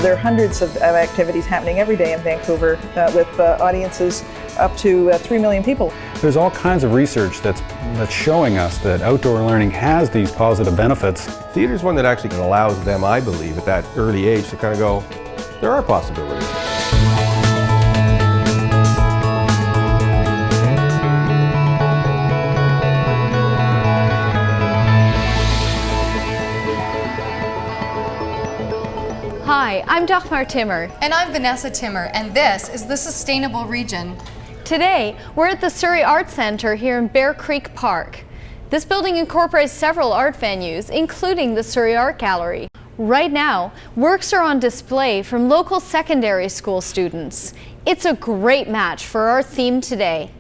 There are hundreds of activities happening every day in Vancouver with audiences up to 3 million people. There's all kinds of research that's showing us that outdoor learning has these positive benefits. Theater is one that actually allows them, I believe, at that early age to kind of go, there are possibilities. Hi, I'm Dagmar Timmer. And I'm Vanessa Timmer, and this is the Sustainable Region. Today, we're at the Surrey Arts Centre here in Bear Creek Park. This building incorporates several art venues, including the Surrey Art Gallery. Right now, works are on display from local secondary school students. It's a great match for our theme today.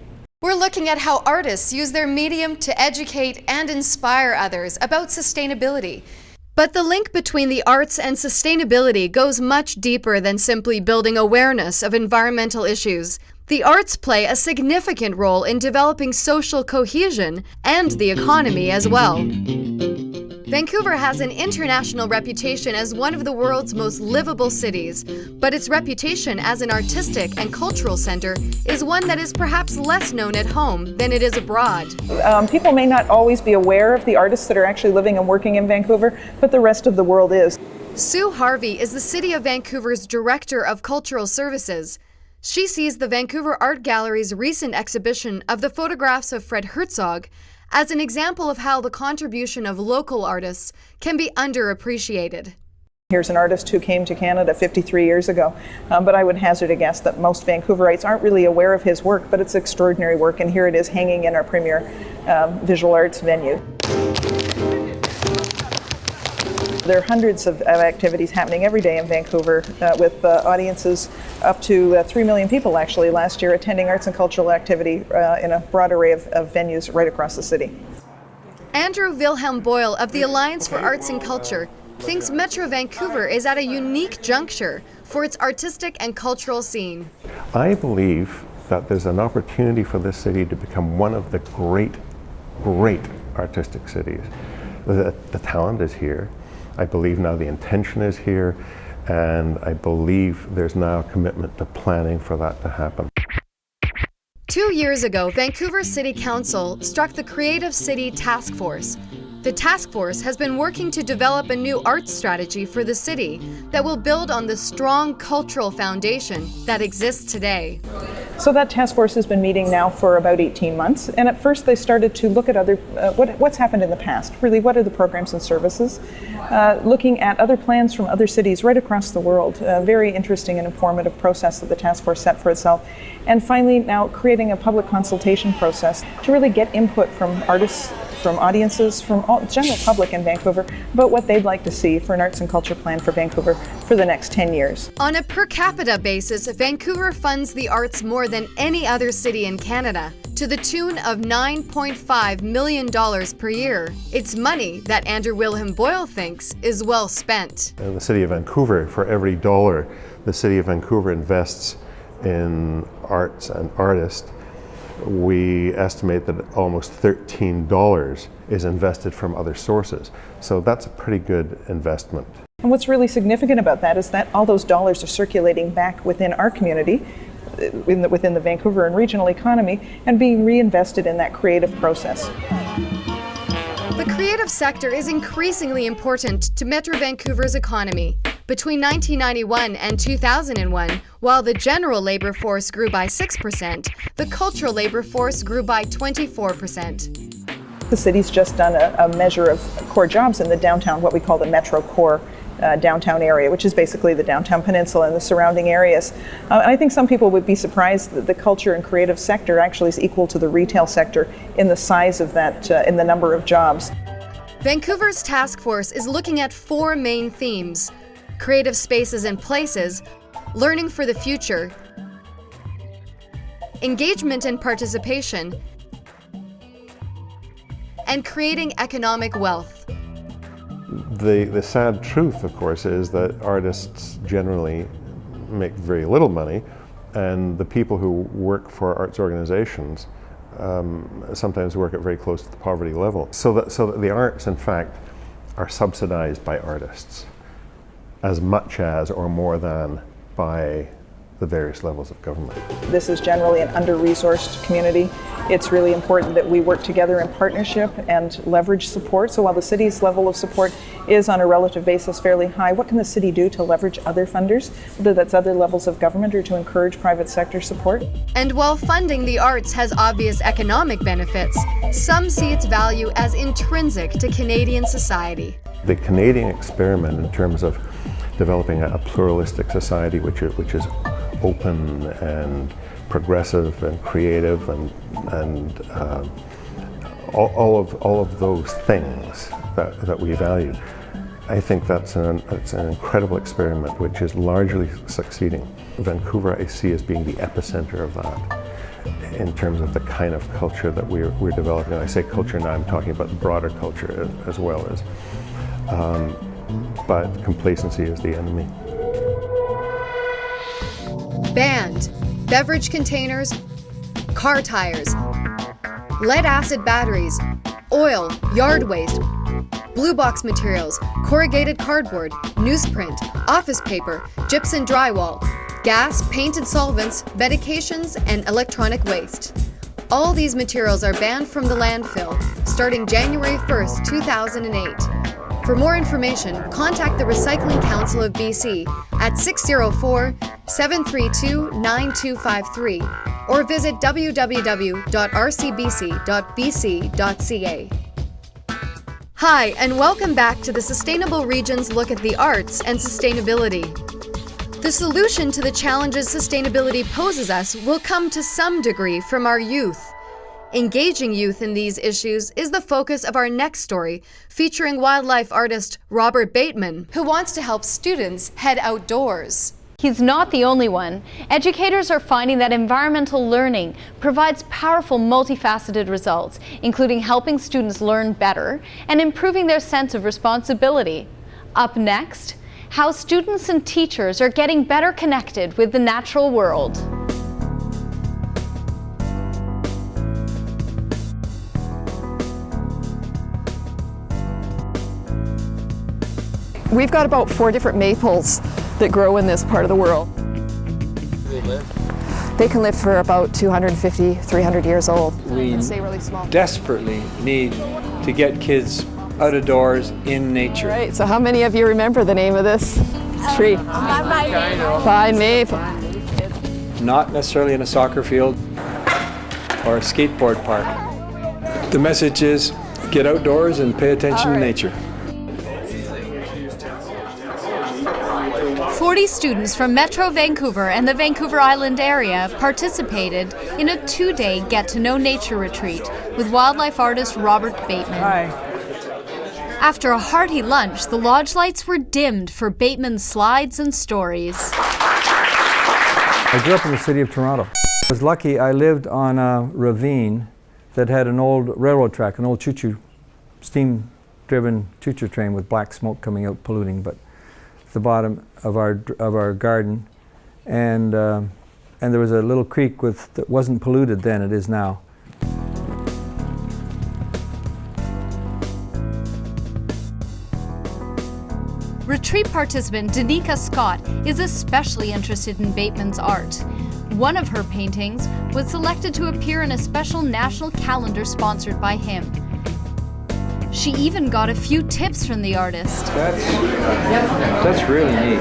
We're looking at how artists use their medium to educate and inspire others about sustainability. But the link between the arts and sustainability goes much deeper than simply building awareness of environmental issues. The arts play a significant role in developing social cohesion and the economy as well. Vancouver has an international reputation as one of the world's most livable cities, but its reputation as an artistic and cultural center is one that is perhaps less known at home than it is abroad. People may not always be aware of the artists that are actually living and working in Vancouver, but the rest of the world is. Sue Harvey is the City of Vancouver's Director of Cultural Services. She sees the Vancouver Art Gallery's recent exhibition of the photographs of Fred Herzog as an example of how the contribution of local artists can be underappreciated. Here's an artist who came to Canada 53 years ago, but I would hazard a guess that most Vancouverites aren't really aware of his work, but it's extraordinary work, and here it is hanging in our premier visual arts venue. There are hundreds of activities happening every day in Vancouver with audiences up to 3 million people actually last year attending arts and cultural activity in a broad array of venues right across the city. Andrew Wilhelm Boyle of the Alliance for Arts and Culture thinks Metro Vancouver is at a unique juncture for its artistic and cultural scene. I believe that there's an opportunity for this city to become one of the great artistic cities. The talent is here. I believe now the intention is here, and I believe there's now a commitment to planning for that to happen. 2 years ago, Vancouver City Council struck the Creative City Task Force. The task force has been working to develop a new arts strategy for the city that will build on the strong cultural foundation that exists today. So that task force has been meeting now for about 18 months, and at first they started to look at other what's happened in the past. Really, what are the programs and services? Looking at other plans from other cities right across the world. A very interesting and informative process that the task force set for itself. And finally, now creating a public consultation process to really get input from artists, from audiences, from all general public in Vancouver about what they'd like to see for an arts and culture plan for Vancouver for the next 10 years. On a per capita basis, Vancouver funds the arts more than any other city in Canada, to the tune of $9.5 million per year. It's money that Andrew Wilhelm Boyle thinks is well spent. In the City of Vancouver, for every dollar the City of Vancouver invests in arts and artists, we estimate that almost $13 is invested from other sources. So that's a pretty good investment. And what's really significant about that is that all those dollars are circulating back within our community, within the Vancouver and regional economy, and being reinvested in that creative process. The creative sector is increasingly important to Metro Vancouver's economy. Between 1991 and 2001, while the general labor force grew by 6%, the cultural labor force grew by 24%. The city's just done a measure of core jobs in the downtown, what we call the Metro Core downtown area, which is basically the downtown peninsula and the surrounding areas. And I think some people would be surprised that the culture and creative sector actually is equal to the retail sector in the size of that, in the number of jobs. Vancouver's task force is looking at 4 main themes: creative spaces and places, learning for the future, engagement and participation, and creating economic wealth. The sad truth, of course, is that artists generally make very little money, and the people who work for arts organizations sometimes work at very close to the poverty level. So that the arts, in fact, are subsidized by artists. as much as or more than by the various levels of government. This is generally an under-resourced community. It's really important that we work together in partnership and leverage support. So while the city's level of support is on a relative basis fairly high, what can the city do to leverage other funders, whether that's other levels of government or to encourage private sector support? And while funding the arts has obvious economic benefits, some see its value as intrinsic to Canadian society. The Canadian experiment in terms of developing a pluralistic society which is open and progressive and creative and all of those things that we value. I think it's an incredible experiment which is largely succeeding. Vancouver I see as being the epicenter of that in terms of the kind of culture that we're developing. And I say culture now, I'm talking about the broader culture as well as. But complacency is the enemy. Banned beverage containers, car tires, lead acid batteries, oil, yard waste, blue box materials, corrugated cardboard, newsprint, office paper, gypsum drywall, gas, painted solvents, medications, and electronic waste. All these materials are banned from the landfill starting January 1st, 2008. For more information, contact the Recycling Council of BC at 604-732-9253 or visit www.rcbc.bc.ca. Hi, and welcome back to the Sustainable Region's Look at the Arts and Sustainability. The solution to the challenges sustainability poses us will come to some degree from our youth. Engaging youth in these issues is the focus of our next story, featuring wildlife artist Robert Bateman, who wants to help students head outdoors. He's not the only one. Educators are finding that environmental learning provides powerful, multifaceted results, including helping students learn better and improving their sense of responsibility. Up next, how students and teachers are getting better connected with the natural world. We've got about 4 different maples that grow in this part of the world. They can live for about 250, 300 years old. We Stay really small. desperately need to get kids out of doors in nature. Right, so how many of you remember the name of this tree? Fine maple. Not necessarily in a soccer field or a skateboard park. The message is get outdoors and pay attention to nature. 40 students from Metro Vancouver and the Vancouver Island area participated in a 2-day get-to-know nature retreat with wildlife artist Robert Bateman. After a hearty lunch, the lodge lights were dimmed for Bateman's slides and stories. I grew up in the city of Toronto. I was lucky I lived on a ravine that had an old railroad track, an old choo-choo, steam-driven choo-choo train with black smoke coming out polluting, but at the bottom of our garden, and there was a little creek that wasn't polluted then, it is now. Retreat participant Danica Scott is especially interested in Bateman's art. One of her paintings was selected to appear in a special national calendar sponsored by him. She even got a few tips from the artist. That's really neat.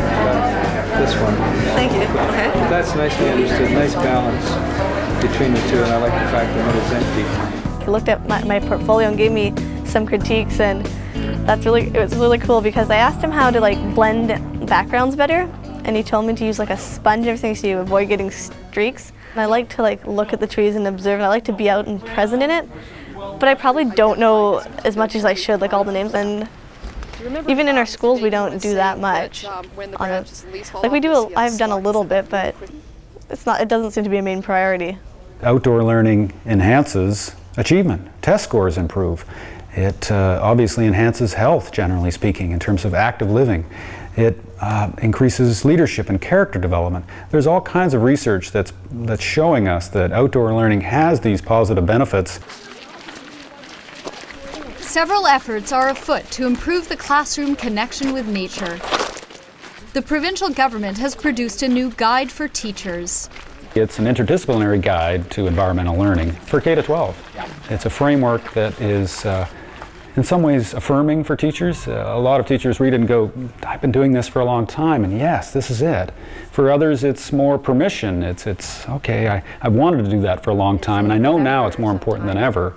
This one. Thank you. Okay. That's nicely understood. Nice balance between the two, and I like the fact that it's empty. He looked at my portfolio and gave me some critiques, and it was really cool because I asked him how to blend backgrounds better, and he told me to use a sponge and everything so you avoid getting streaks. And I like to look at the trees and observe, and I like to be out and present in it. But I probably don't know as much as I should, all the names. And even in our schools, we don't do that much. I've done a little bit, but it doesn't seem to be a main priority. Outdoor learning enhances achievement. Test scores improve. It obviously enhances health, generally speaking, in terms of active living. It increases leadership and character development. There's all kinds of research that's showing us that outdoor learning has these positive benefits. Several efforts are afoot to improve the classroom connection with nature. the provincial government has produced a new guide for teachers. It's an interdisciplinary guide to environmental learning for K-12. It's a framework that is in some ways affirming for teachers. A lot of teachers read it and go, I've been doing this for a long time, and yes, this is it. For others, it's more permission. It's okay, I wanted to do that for a long time, and I know now it's more important than ever.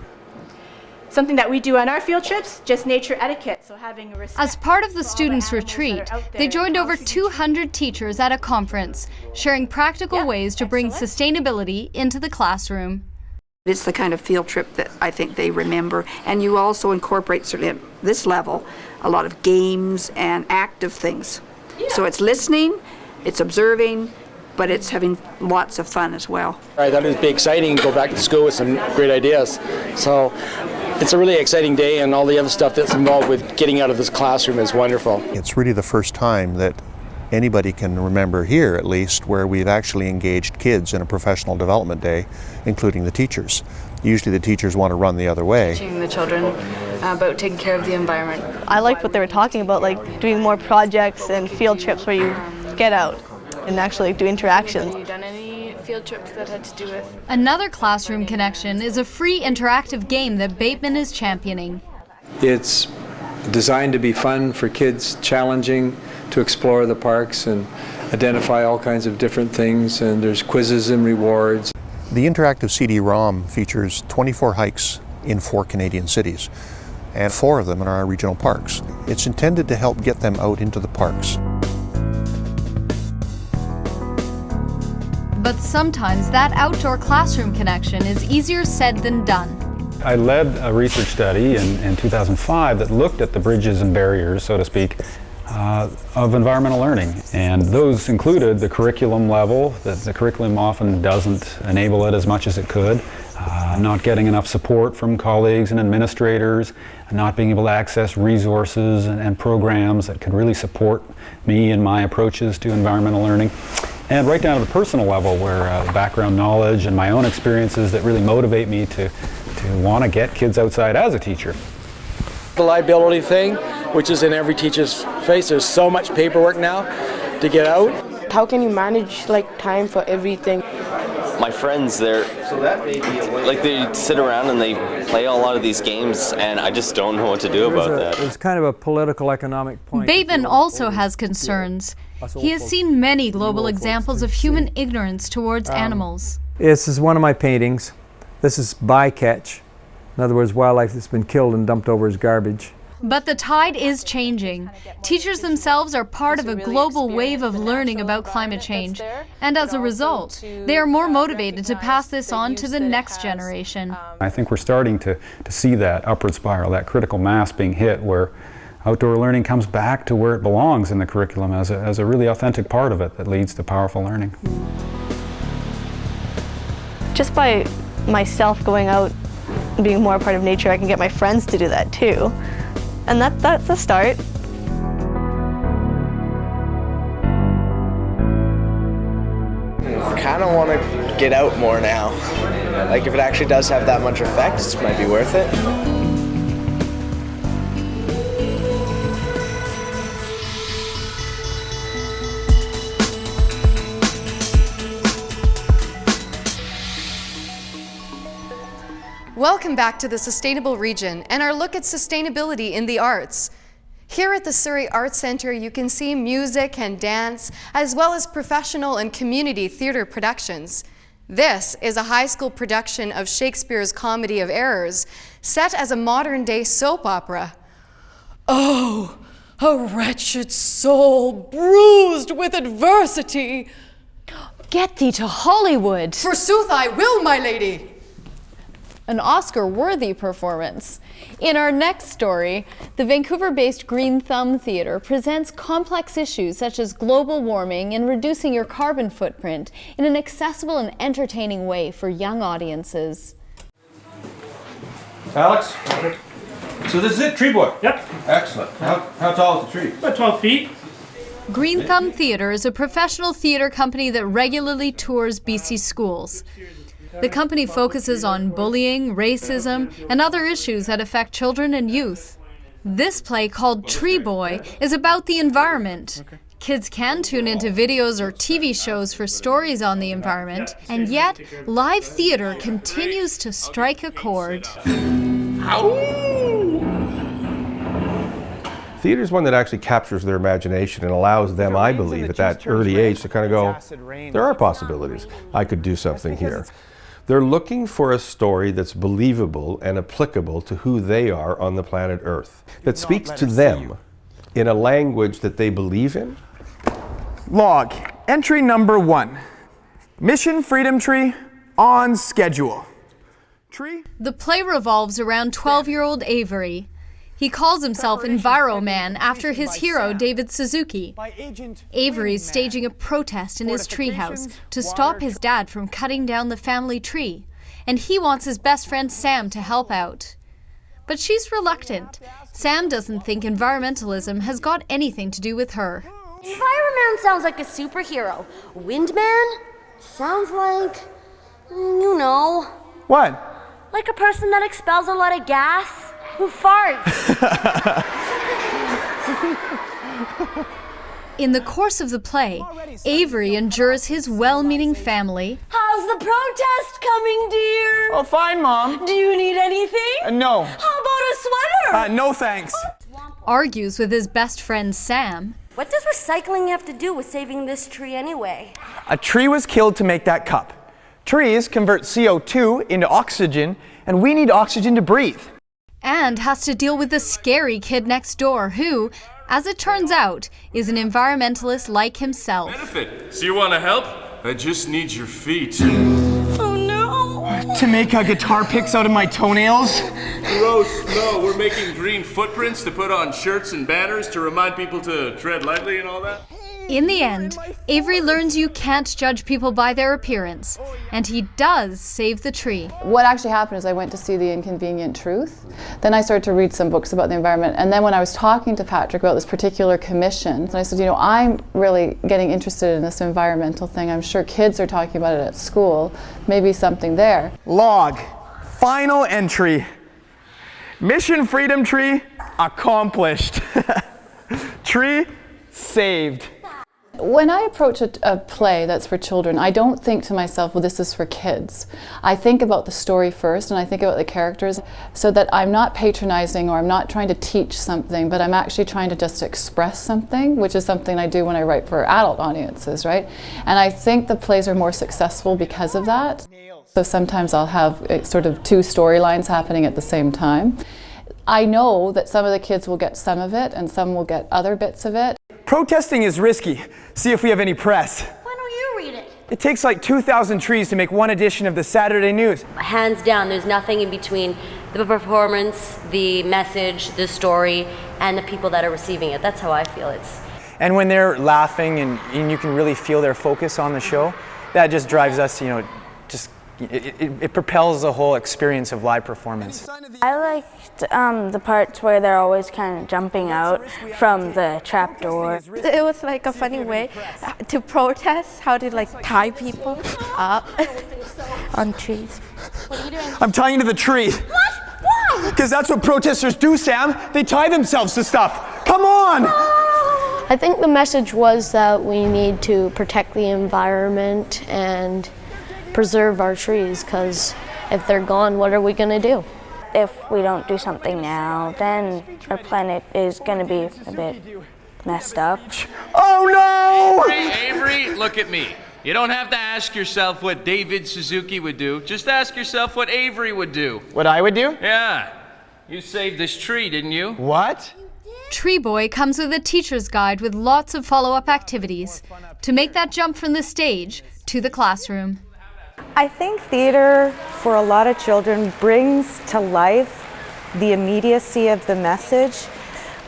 Something that we do on our field trips, just nature etiquette. So having a respect. As part of the students' retreat, they joined over 200 teachers at a conference, sharing practical ways to bring sustainability into the classroom. It's the kind of field trip that I think they remember, and you also incorporate, certainly at this level, a lot of games and active things. So it's listening, it's observing, but it's having lots of fun as well. I thought it would be exciting to go back to school with some great ideas. So it's a really exciting day, and all the other stuff that's involved with getting out of this classroom is wonderful. It's really the first time that anybody can remember here, at least, where we've actually engaged kids in a professional development day, including the teachers. Usually the teachers want to run the other way. Teaching the children about taking care of the environment. I liked what they were talking about, like doing more projects and field trips where you get out and actually do interactions. Have you done any field trips that had to do with? Another classroom connection is a free interactive game that Bateman is championing. It's designed to be fun for kids, challenging, to explore the parks and identify all kinds of different things, and there's quizzes and rewards. The interactive CD-ROM features 24 hikes in 4 Canadian cities, and 4 of them in our regional parks. It's intended to help get them out into the parks. But sometimes that outdoor classroom connection is easier said than done. I led a research study in 2005 that looked at the bridges and barriers, so to speak, of environmental learning. And those included the curriculum level, that the curriculum often doesn't enable it as much as it could, not getting enough support from colleagues and administrators, not being able to access resources and programs that could really support me and my approaches to environmental learning. And right down to the personal level, where background knowledge and my own experiences that really motivate me to want to get kids outside as a teacher. The liability thing, which is in every teacher's face. There's so much paperwork now to get out. How can you manage time for everything? My friends, they sit around and they play a lot of these games, and I just don't know what to do about that. It's kind of a political economic point. Bateman also has concerns. He has seen many global examples of human ignorance towards animals. This is one of my paintings. This is bycatch. In other words, wildlife that's been killed and dumped over as garbage. But the tide is changing. Teachers themselves are part of a global wave of learning about climate change, and as a result, they are more motivated to pass this on to the next generation. I think we're starting to see that upward spiral, that critical mass being hit, where outdoor learning comes back to where it belongs in the curriculum as a really authentic part of it that leads to powerful learning. Just by myself going out and being more a part of nature, I can get my friends to do that too. And that's a start. I kind of want to get out more now. If it actually does have that much effect, it might be worth it. Welcome back to the Sustainable Region and our look at sustainability in the arts. Here at the Surrey Arts Centre, you can see music and dance, as well as professional and community theatre productions. This is a high school production of Shakespeare's Comedy of Errors, set as a modern-day soap opera. Oh, a wretched soul bruised with adversity. Get thee to Hollywood. Forsooth I will, my lady. An Oscar-worthy performance. In our next story, the Vancouver-based Green Thumb Theatre presents complex issues such as global warming and reducing your carbon footprint in an accessible and entertaining way for young audiences. Alex? So this is it, tree boy? Yep. Excellent. How tall is the tree? About 12 feet. Green Thumb Theatre is a professional theatre company that regularly tours BC schools. The company focuses on bullying, racism, and other issues that affect children and youth. This play, called Tree Boy, is about the environment. Kids can tune into videos or TV shows for stories on the environment, and yet live theater continues to strike a chord. Theater is one that actually captures their imagination and allows them, I believe, at that early age to kind of go, there are possibilities. I could do something here. They're looking for a story that's believable and applicable to who they are on the planet Earth, that speaks to them in a language that they believe in. Log, entry number 1. Mission Freedom Tree on schedule. Tree? The play revolves around 12-year-old Avery. He calls himself Enviroman after his hero, David Suzuki. Avery's staging a protest in his treehouse to stop his dad from cutting down the family tree, and he wants his best friend Sam to help out. But she's reluctant. Sam doesn't think environmentalism has got anything to do with her. Enviroman sounds like a superhero. Windman sounds like, you know. What? Like a person that expels a lot of gas. Who farts? In the course of the play, Avery endures his well-meaning family. How's the protest coming, dear? Oh, fine, Mom. Do you need anything? No. How about a sweater? No thanks. Argues with his best friend Sam. What does recycling have to do with saving this tree anyway? A tree was killed to make that cup. Trees convert CO2 into oxygen, and we need oxygen to breathe. And has to deal with the scary kid next door who, as it turns out, is an environmentalist like himself. Benefit. So you want to help? I just need your feet. Oh no! To make guitar picks out of my toenails? Gross. No, we're making green footprints to put on shirts and banners to remind people to tread lightly and all that. In the end, Avery learns you can't judge people by their appearance, and he does save the tree. What actually happened is I went to see The Inconvenient Truth. Then I started to read some books about the environment, and then when I was talking to Patrick about this particular commission, I said, you know, I'm really getting interested in this environmental thing. I'm sure kids are talking about it at school. Maybe something there. Log, final entry. Mission Freedom Tree accomplished. Tree saved. When I approach a play that's for children, I don't think to myself, well, this is for kids. I think about the story first, and I think about the characters, so that I'm not patronizing or I'm not trying to teach something, but I'm actually trying to just express something, which is something I do when I write for adult audiences, right? And I think the plays are more successful because of that. So sometimes I'll have sort of two storylines happening at the same time. I know that some of the kids will get some of it and some will get other bits of it. Protesting is risky. See if we have any press. Why don't you read it? It takes like 2,000 trees to make one edition of the Saturday News. Hands down, there's nothing in between the performance, the message, the story, and the people that are receiving it. That's how I feel. And when they're laughing and you can really feel their focus on the show, that just drives us, you know, it propels the whole experience of live performance. I liked the parts where they're always kind of jumping out from the trap door. It was like a funny way to protest, how to like tie people up on trees. What are you doing? I'm tying to the tree. What? Why? Because that's what protesters do, Sam. They tie themselves to stuff. Come on! I think the message was that we need to protect the environment and preserve our trees, because if they're gone, what are we going to do? If we don't do something now, then our planet is going to be a bit messed up. Oh no! Avery, look at me. You don't have to ask yourself what David Suzuki would do. Just ask yourself what Avery would do. What I would do? Yeah. You saved this tree, didn't you? What? Tree Boy comes with a teacher's guide with lots of follow-up activities to make that jump from the stage to the classroom. I think theater for a lot of children brings to life the immediacy of the message.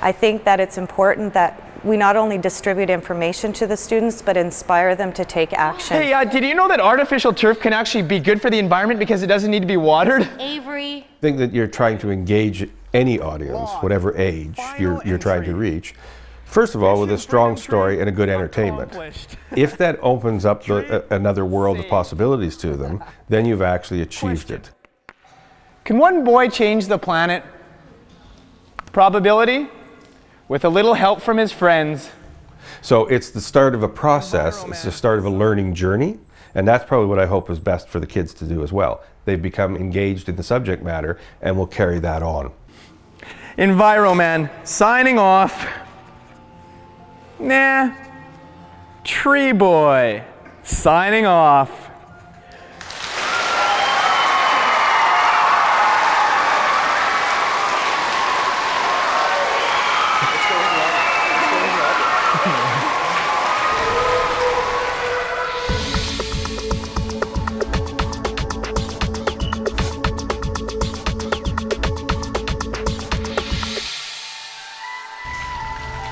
I think that it's important that we not only distribute information to the students, but inspire them to take action. Hey, did you know that artificial turf can actually be good for the environment because it doesn't need to be watered? Avery. I think that you're trying to engage any audience, whatever age you're trying to reach. First of all, with a strong story and a good entertainment. If that opens up another world of possibilities to them, then you've actually achieved it. Can one boy change the planet? Probability? With a little help from his friends. So it's the start of a process, it's the start of a learning journey, and that's probably what I hope is best for the kids to do as well. They've become engaged in the subject matter and will carry that on. Enviroman, signing off. Nah. Tree Boy, signing off.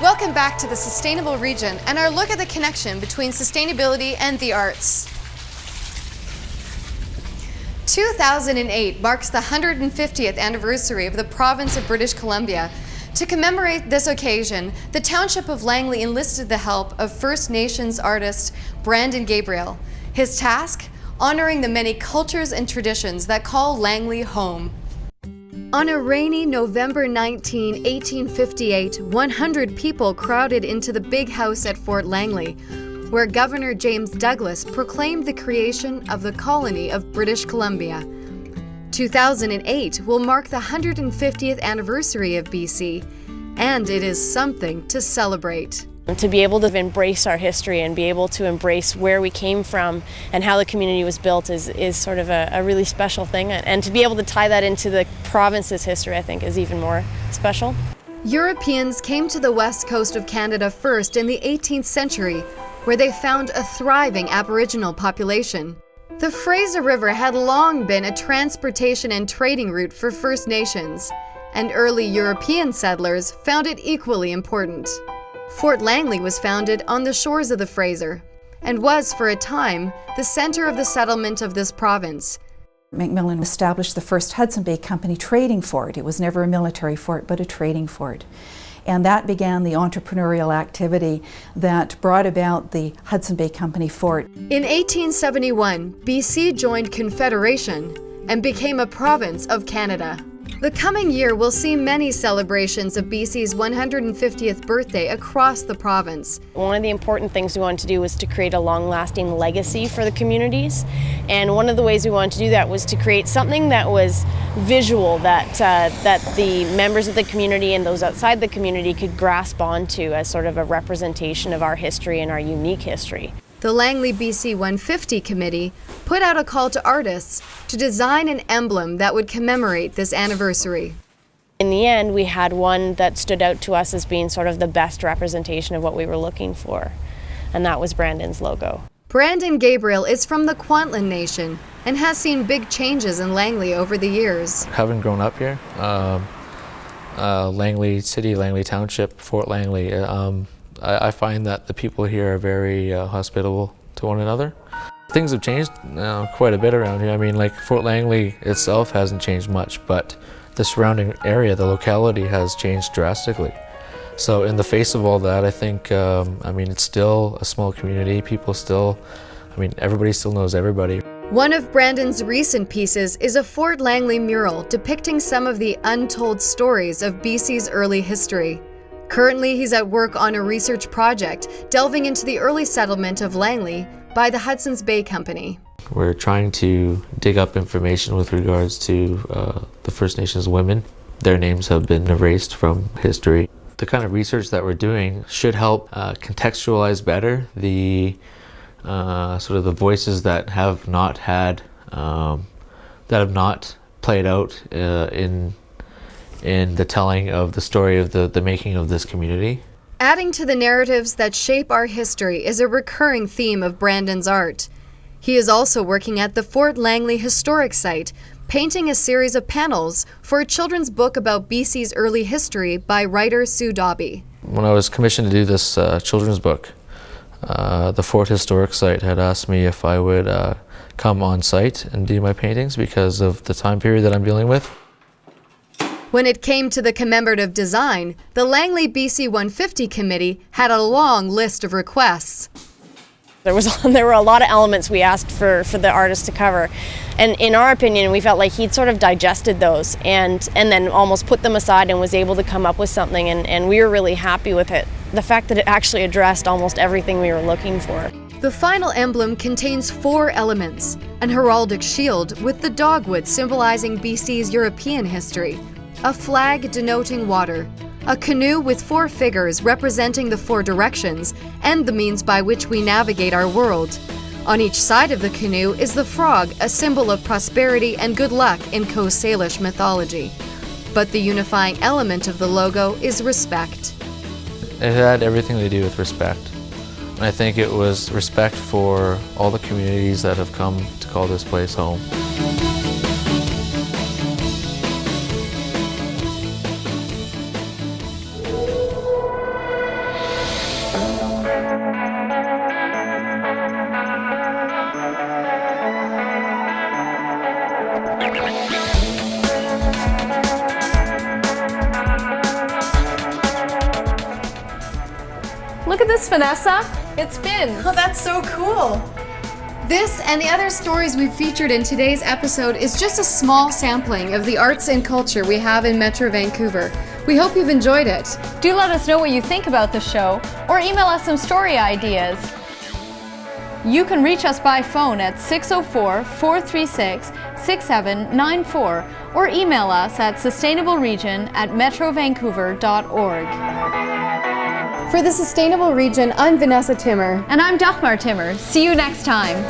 Welcome back to the Sustainable Region and our look at the connection between sustainability and the arts. 2008 marks the 150th anniversary of the province of British Columbia. To commemorate this occasion, the township of Langley enlisted the help of First Nations artist Brandon Gabriel. His task? Honoring the many cultures and traditions that call Langley home. On a rainy November 19, 1858, 100 people crowded into the big house at Fort Langley, where Governor James Douglas proclaimed the creation of the colony of British Columbia. 2008 will mark the 150th anniversary of BC, and it is something to celebrate. To be able to embrace our history and be able to embrace where we came from and how the community was built is sort of a really special thing. And to be able to tie that into the province's history, I think, is even more special. Europeans came to the west coast of Canada first in the 18th century, where they found a thriving Aboriginal population. The Fraser River had long been a transportation and trading route for First Nations, and early European settlers found it equally important. Fort Langley was founded on the shores of the Fraser and was, for a time, the center of the settlement of this province. Macmillan established the first Hudson Bay Company trading fort. It was never a military fort, but a trading fort. And that began the entrepreneurial activity that brought about the Hudson Bay Company fort. In 1871, BC joined Confederation and became a province of Canada. The coming year will see many celebrations of BC's 150th birthday across the province. One of the important things we wanted to do was to create a long-lasting legacy for the communities. And one of the ways we wanted to do that was to create something that was visual, that the members of the community and those outside the community could grasp onto as sort of a representation of our history and our unique history. The Langley BC 150 Committee put out a call to artists to design an emblem that would commemorate this anniversary. In the end, we had one that stood out to us as being sort of the best representation of what we were looking for, and that was Brandon's logo. Brandon Gabriel is from the Kwantlen Nation and has seen big changes in Langley over the years. Having grown up here, Langley City, Langley Township, Fort Langley, I find that the people here are very hospitable to one another. Things have changed quite a bit around here. I mean, like Fort Langley itself hasn't changed much, but the surrounding area, the locality has changed drastically. So in the face of all that, I think, I mean, it's still a small community. People still, I mean, everybody still knows everybody. One of Brandon's recent pieces is a Fort Langley mural depicting some of the untold stories of BC's early history. Currently, he's at work on a research project delving into the early settlement of Langley by the Hudson's Bay Company. We're trying to dig up information with regards to the First Nations women. Their names have been erased from history. The kind of research that we're doing should help contextualize better the sort of the voices that have not had, that have not played out in the telling of the story of the making of this community. Adding to the narratives that shape our history is a recurring theme of Brandon's art. He is also working at the Fort Langley Historic Site, painting a series of panels for a children's book about BC's early history by writer Sue Dobby. When I was commissioned to do this children's book, the Fort Historic Site had asked me if I would come on site and do my paintings because of the time period that I'm dealing with. When it came to the commemorative design, the Langley BC 150 Committee had a long list of requests. There were a lot of elements we asked for the artist to cover, and in our opinion, we felt like he'd sort of digested those and then almost put them aside and was able to come up with something, and we were really happy with it. the fact that it actually addressed almost everything we were looking for. The final emblem contains 4 elements: an heraldic shield with the dogwood symbolizing BC's European history, a flag denoting water, a canoe with 4 figures representing the 4 directions and the means by which we navigate our world. On each side of the canoe is the frog, a symbol of prosperity and good luck in Coast Salish mythology. But the unifying element of the logo is respect. It had everything to do with respect. And I think it was respect for all the communities that have come to call this place home. Look at this, Vanessa. It spins. Oh, that's so cool. This and the other stories we've featured in today's episode is just a small sampling of the arts and culture we have in Metro Vancouver. We hope you've enjoyed it. Do let us know what you think about the show, or email us some story ideas. You can reach us by phone at 604-436-6794 or email us at sustainableregion@metrovancouver.org. For the Sustainable Region, I'm Vanessa Timmer. And I'm Dagmar Timmer. See you next time.